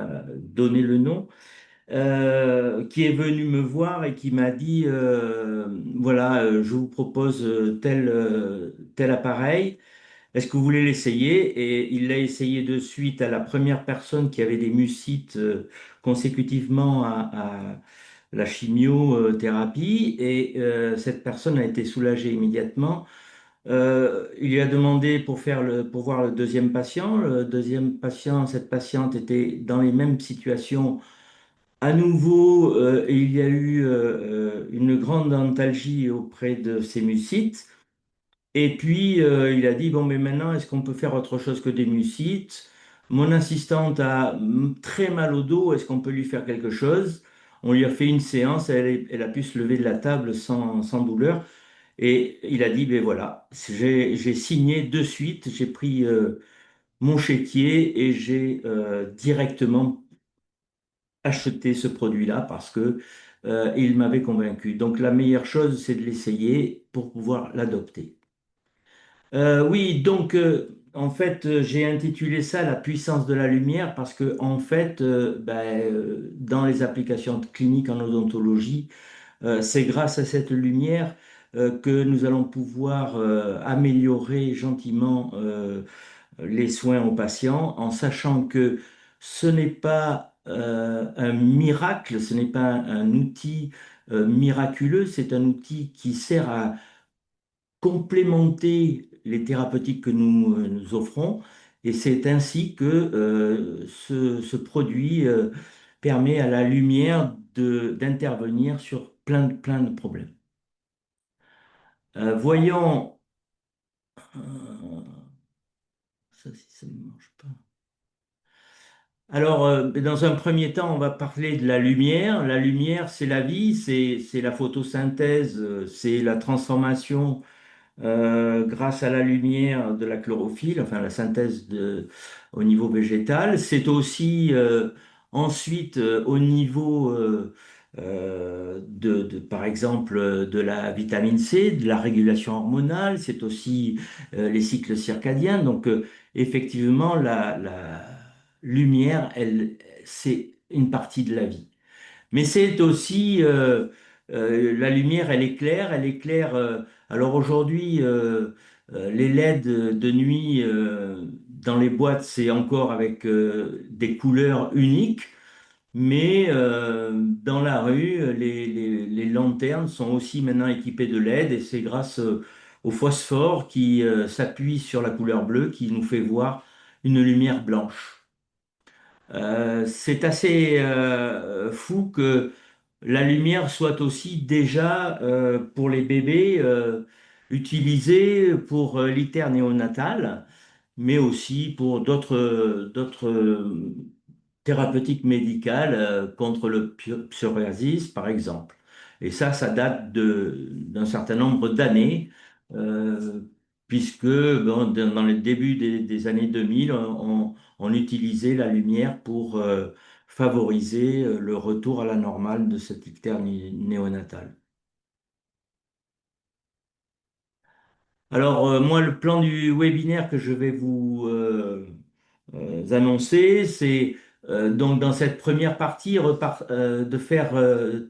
pas donner le nom, qui est venu me voir et qui m'a dit, voilà, je vous propose tel appareil. Est-ce que vous voulez l'essayer? Et il l'a essayé de suite à la première personne qui avait des mucites consécutivement à la chimiothérapie. Et cette personne a été soulagée immédiatement. Il lui a demandé pour voir le deuxième patient. Le deuxième patient, cette patiente était dans les mêmes situations à nouveau, et il y a eu une grande antalgie auprès de ces mucites. Et puis, il a dit, bon, mais maintenant, est-ce qu'on peut faire autre chose que des mucites? Mon assistante a très mal au dos, est-ce qu'on peut lui faire quelque chose? On lui a fait une séance, elle a pu se lever de la table sans douleur. Et il a dit, ben voilà, j'ai signé de suite, j'ai pris mon chéquier et j'ai directement acheté ce produit-là parce que il m'avait convaincu. Donc la meilleure chose, c'est de l'essayer pour pouvoir l'adopter. Oui, donc en fait, j'ai intitulé ça La puissance de la lumière parce que en fait, dans les applications cliniques en odontologie, c'est grâce à cette lumière que nous allons pouvoir améliorer gentiment les soins aux patients en sachant que ce n'est pas un miracle, ce n'est pas un outil miraculeux, c'est un outil qui sert à complémenter les thérapeutiques que nous offrons. Et c'est ainsi que ce produit permet à la lumière d'intervenir sur plein de problèmes. Voyons, euh, ça, si ça ne marche pas. Alors, dans un premier temps, on va parler de la lumière. La lumière, c'est la vie, c'est la photosynthèse, c'est la transformation grâce à la lumière de la chlorophylle, enfin la synthèse au niveau végétal. C'est aussi ensuite au niveau, par exemple, de la vitamine C, de la régulation hormonale. C'est aussi les cycles circadiens. Donc, effectivement, la lumière, c'est une partie de la vie. Mais c'est aussi la lumière, elle éclaire. Alors aujourd'hui, les LED de nuit dans les boîtes, c'est encore avec des couleurs uniques, mais dans la rue, les lanternes sont aussi maintenant équipées de LED et c'est grâce au phosphore qui s'appuie sur la couleur bleue qui nous fait voir une lumière blanche. C'est assez fou que la lumière soit aussi déjà pour les bébés utilisée pour l'ITER néonatal, mais aussi pour d'autres thérapeutiques médicales contre le psoriasis, par exemple. Et ça date d'un certain nombre d'années, euh, puisque bon, dans le début des années 2000, on utilisait la lumière pour favoriser le retour à la normale de cette ictère néonatale. Alors, moi, le plan du webinaire que je vais vous annoncer, c'est donc dans cette première partie de faire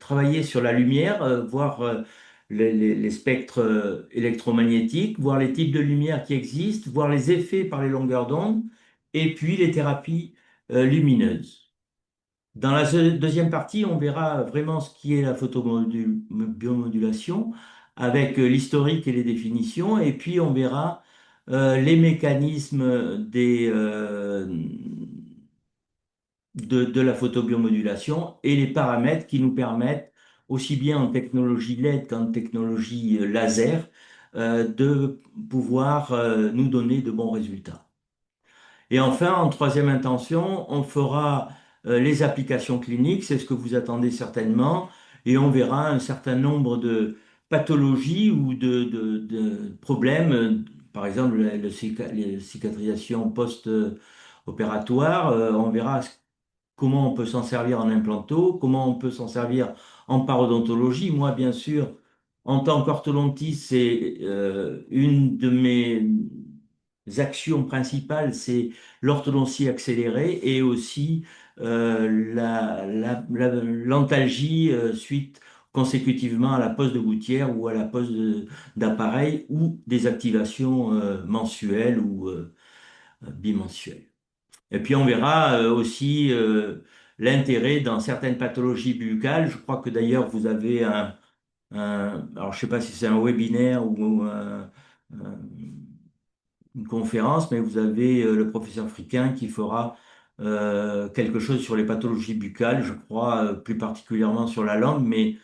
travailler sur la lumière, voir les spectres électromagnétiques, voir les types de lumière qui existent, voir les effets par les longueurs d'onde, et puis les thérapies lumineuses. Dans la deuxième partie, on verra vraiment ce qui est la photobiomodulation avec l'historique et les définitions, et puis on verra les mécanismes de la photobiomodulation et les paramètres qui nous permettent, aussi bien en technologie LED qu'en technologie laser, de pouvoir nous donner de bons résultats. Et enfin, en troisième intention, on fera les applications cliniques, c'est ce que vous attendez certainement, et on verra un certain nombre de pathologies ou de problèmes, par exemple les cicatrisations post-opératoires, on verra comment on peut s'en servir en implanto, comment on peut s'en servir en parodontologie. Moi, bien sûr, en tant qu'orthodontiste, c'est une de mes actions principales, c'est l'orthodontie accélérée et aussi l'antalgie suite consécutivement à la pose de gouttière ou à la pose d'appareil ou des activations mensuelles ou bimensuelles. Et puis on verra aussi l'intérêt dans certaines pathologies buccales. Je crois que d'ailleurs vous avez alors je sais pas si c'est un webinaire ou une conférence, mais vous avez le professeur Friquin qui fera quelque chose sur les pathologies buccales, je crois plus particulièrement sur la langue, mais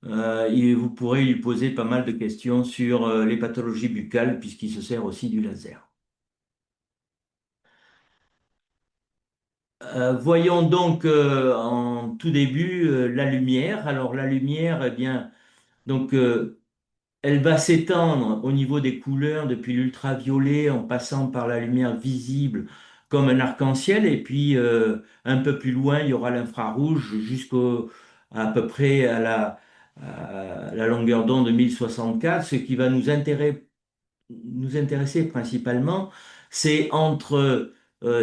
vous pourrez lui poser pas mal de questions sur les pathologies buccales puisqu'il se sert aussi du laser. Voyons donc en tout début la lumière. Alors la lumière, eh bien, donc elle va s'étendre au niveau des couleurs depuis l'ultraviolet en passant par la lumière visible comme un arc-en-ciel et puis un peu plus loin il y aura l'infrarouge jusqu'au à peu près à la longueur d'onde de 1064. Ce qui va nous intéresser principalement, c'est entre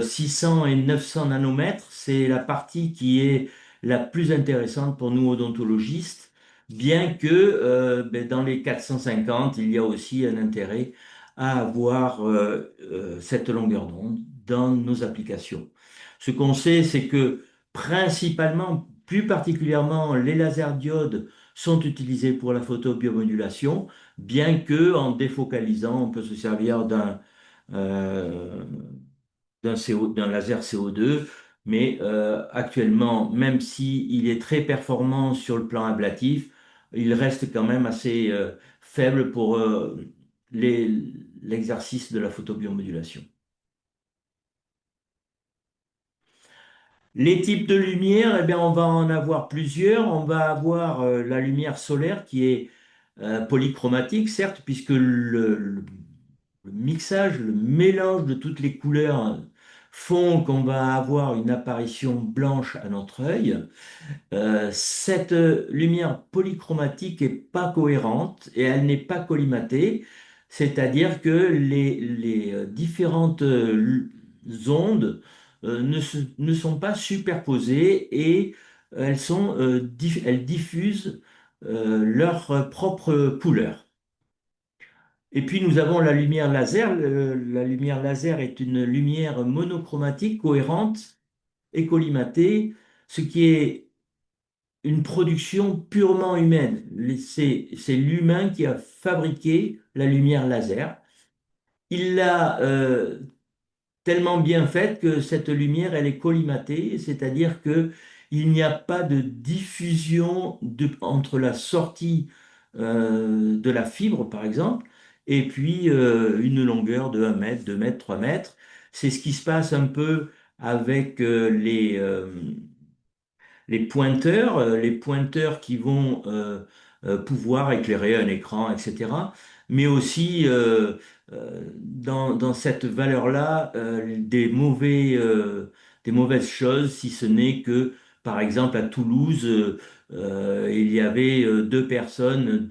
600 et 900 nanomètres. C'est la partie qui est la plus intéressante pour nous odontologistes, bien que ben, dans les 450, il y a aussi un intérêt à avoir cette longueur d'onde dans nos applications. Ce qu'on sait, c'est que principalement, plus particulièrement, les lasers diodes sont utilisés pour la photobiomodulation, bien que en défocalisant, on peut se servir euh, d'un laser CO2, mais actuellement, même si il est très performant sur le plan ablatif, il reste quand même assez faible pour l'exercice de la photobiomodulation. Les types de lumière, eh bien, on va en avoir plusieurs. On va avoir la lumière solaire qui est polychromatique, certes, puisque le mixage, le mélange de toutes les couleurs font qu'on va avoir une apparition blanche à notre œil. Cette lumière polychromatique n'est pas cohérente et elle n'est pas collimatée, c'est-à-dire que les différentes ondes ne sont pas superposées et elles diffusent leur propre couleur. Et puis nous avons la lumière laser. La lumière laser est une lumière monochromatique, cohérente et collimatée, ce qui est une production purement humaine. C'est l'humain qui a fabriqué la lumière laser. Il l'a tellement bien faite que cette lumière, elle est collimatée, c'est-à-dire que il n'y a pas de diffusion entre la sortie de la fibre, par exemple, et puis une longueur de 1 mètre, 2 mètres, 3 mètres. C'est ce qui se passe un peu avec les pointeurs qui vont pouvoir éclairer un écran, etc. Mais aussi dans cette valeur-là, des mauvaises choses, si ce n'est que, par exemple, à Toulouse, il y avait deux personnes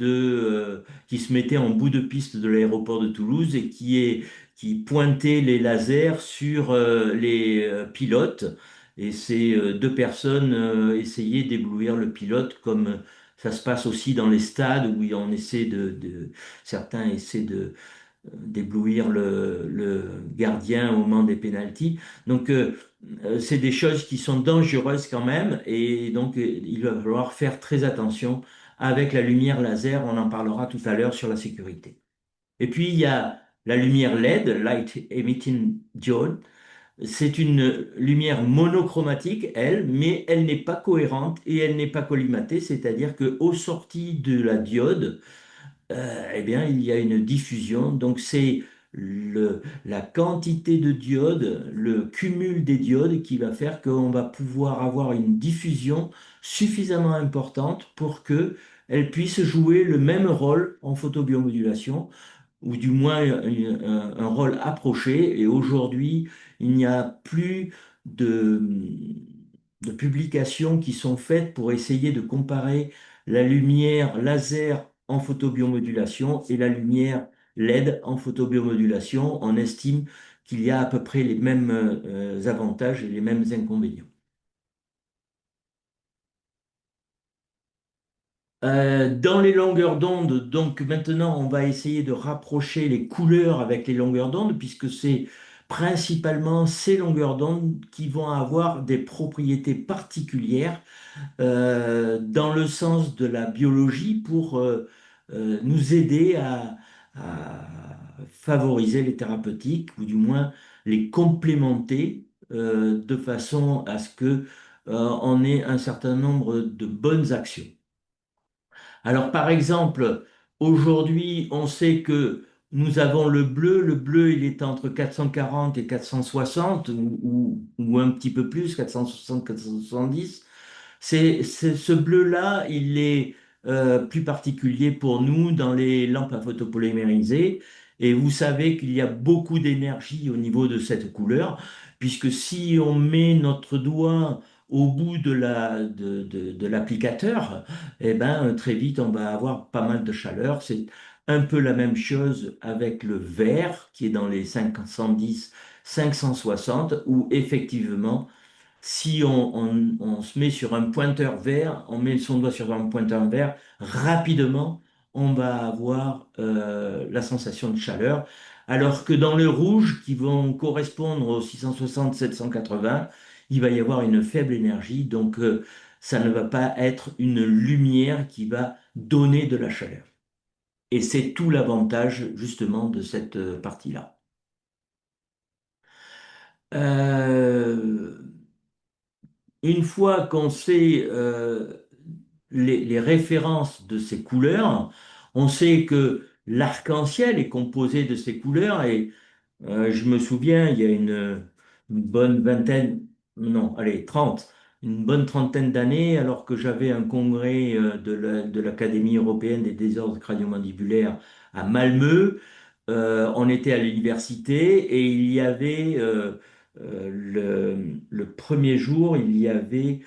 qui se mettaient en bout de piste de l'aéroport de Toulouse et qui pointaient les lasers sur les pilotes. Et ces deux personnes essayaient d'éblouir le pilote comme ça se passe aussi dans les stades où on essaie certains essaient d'éblouir le gardien au moment des pénaltys. Donc c'est des choses qui sont dangereuses quand même et donc il va falloir faire très attention avec la lumière laser. On en parlera tout à l'heure sur la sécurité. Et puis il y a la lumière LED, Light Emitting Diode. C'est une lumière monochromatique, elle, mais elle n'est pas cohérente et elle n'est pas collimatée, c'est-à-dire qu'aux sorties de la diode, eh bien, il y a une diffusion. Donc, c'est la quantité de diodes, le cumul des diodes qui va faire qu'on va pouvoir avoir une diffusion suffisamment importante pour que elle puisse jouer le même rôle en photobiomodulation ou du moins un rôle approché. Et aujourd'hui, il n'y a plus de, de publications qui sont faites pour essayer de comparer la lumière laser en photobiomodulation et la lumière LED en photobiomodulation. On estime qu'il y a à peu près les mêmes avantages et les mêmes inconvénients. Dans les longueurs d'onde, donc maintenant on va essayer de rapprocher les couleurs avec les longueurs d'onde, puisque c'est principalement ces longueurs d'onde qui vont avoir des propriétés particulières dans le sens de la biologie pour nous aider à favoriser les thérapeutiques, ou du moins les complémenter de façon à ce que on ait un certain nombre de bonnes actions. Alors, par exemple, aujourd'hui, on sait que nous avons le bleu. Le bleu, il est entre 440 et 460, ou un petit peu plus, 460, 470. Ce bleu-là, il est plus particulier pour nous dans les lampes à photopolymériser. Et vous savez qu'il y a beaucoup d'énergie au niveau de cette couleur, puisque si on met notre doigt au bout de l'applicateur, eh ben, très vite, on va avoir pas mal de chaleur. C'est un peu la même chose avec le vert, qui est dans les 510, 560, où effectivement, si on se met sur un pointeur vert, on met son doigt sur un pointeur vert, rapidement, on va avoir la sensation de chaleur. Alors que dans le rouge, qui vont correspondre aux 660, 780, il va y avoir une faible énergie. Donc, ça ne va pas être une lumière qui va donner de la chaleur. Et c'est tout l'avantage, justement, de cette partie-là. Euh, Une fois qu'on sait les références de ces couleurs, on sait que l'arc-en-ciel est composé de ces couleurs et je me souviens, il y a une bonne vingtaine, non, allez, 30, une bonne trentaine d'années, alors que j'avais un congrès de l'Académie européenne des désordres crânio-mandibulaires à Malmö. On était à l'université et il y avait le premier jour, il y avait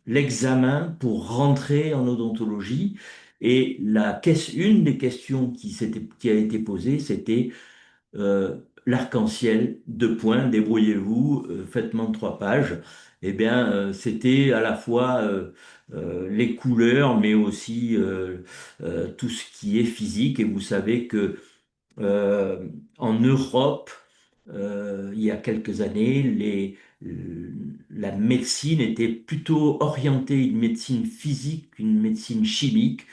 l'examen pour rentrer en odontologie. Et une des questions qui a été posée, c'était l'arc-en-ciel, deux points, débrouillez-vous, faites-moi 3 pages. Eh bien, c'était à la fois les couleurs, mais aussi tout ce qui est physique. Et vous savez que en Europe, il y a quelques années, la médecine était plutôt orientée une médecine physique qu'une médecine chimique,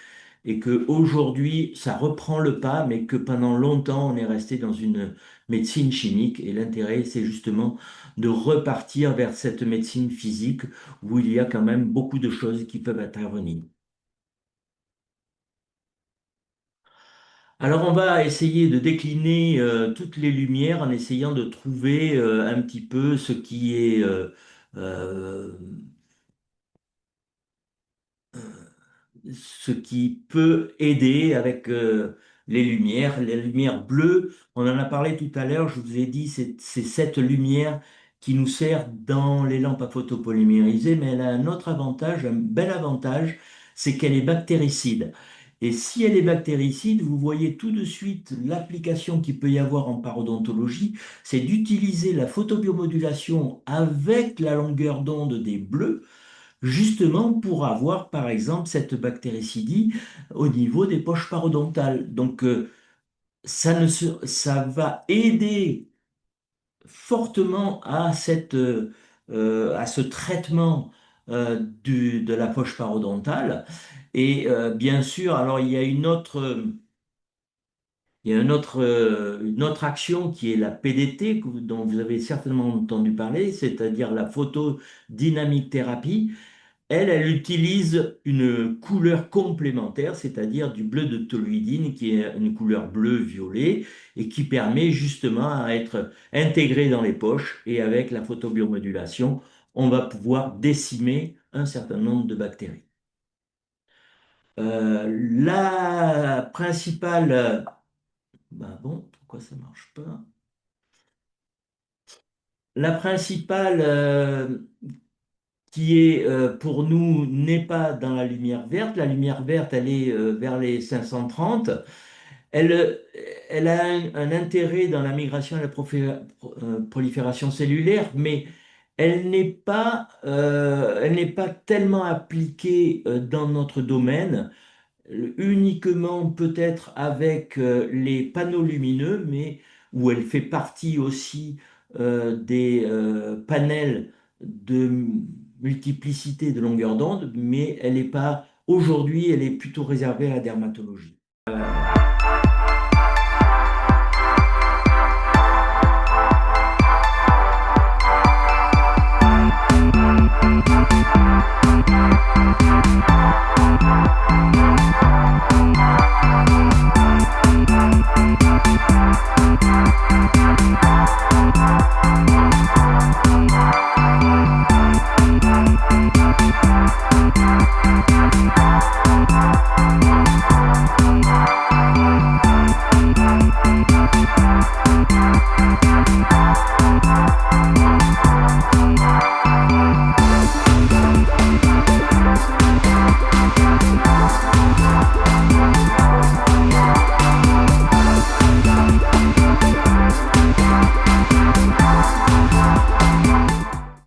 et que aujourd'hui ça reprend le pas, mais que pendant longtemps on est resté dans une médecine chimique. Et l'intérêt, c'est justement de repartir vers cette médecine physique où il y a quand même beaucoup de choses qui peuvent intervenir. Alors on va essayer de décliner toutes les lumières en essayant de trouver un petit peu ce qui est euh, ce qui peut aider avec les lumières. Les lumières bleues, on en a parlé tout à l'heure, je vous ai dit, c'est cette lumière qui nous sert dans les lampes à photopolymériser, mais elle a un autre avantage, un bel avantage, c'est qu'elle est bactéricide. Et si elle est bactéricide, vous voyez tout de suite l'application qu'il peut y avoir en parodontologie, c'est d'utiliser la photobiomodulation avec la longueur d'onde des bleus, justement pour avoir, par exemple, cette bactéricidie au niveau des poches parodontales. Donc, ça va aider fortement à ce traitement de la poche parodontale. Et bien sûr, alors il y a une autre action qui est la PDT, dont vous avez certainement entendu parler, c'est-à-dire la photodynamique thérapie. Elle utilise une couleur complémentaire, c'est-à-dire du bleu de toluidine, qui est une couleur bleu-violet, et qui permet justement à être intégrée dans les poches. Et avec la photobiomodulation, on va pouvoir décimer un certain nombre de bactéries. La principale... Ben bon, pourquoi ça marche pas? La principale qui est pour nous n'est pas dans la lumière verte. La lumière verte, elle est vers les 530. Elle, euh, Elle a un intérêt dans la migration et la prolifération cellulaire, mais elle n'est pas tellement appliquée dans notre domaine, uniquement peut-être avec les panneaux lumineux, mais où elle fait partie aussi des panels de multiplicité de longueur d'onde, mais elle n'est pas, aujourd'hui, elle est plutôt réservée à la dermatologie.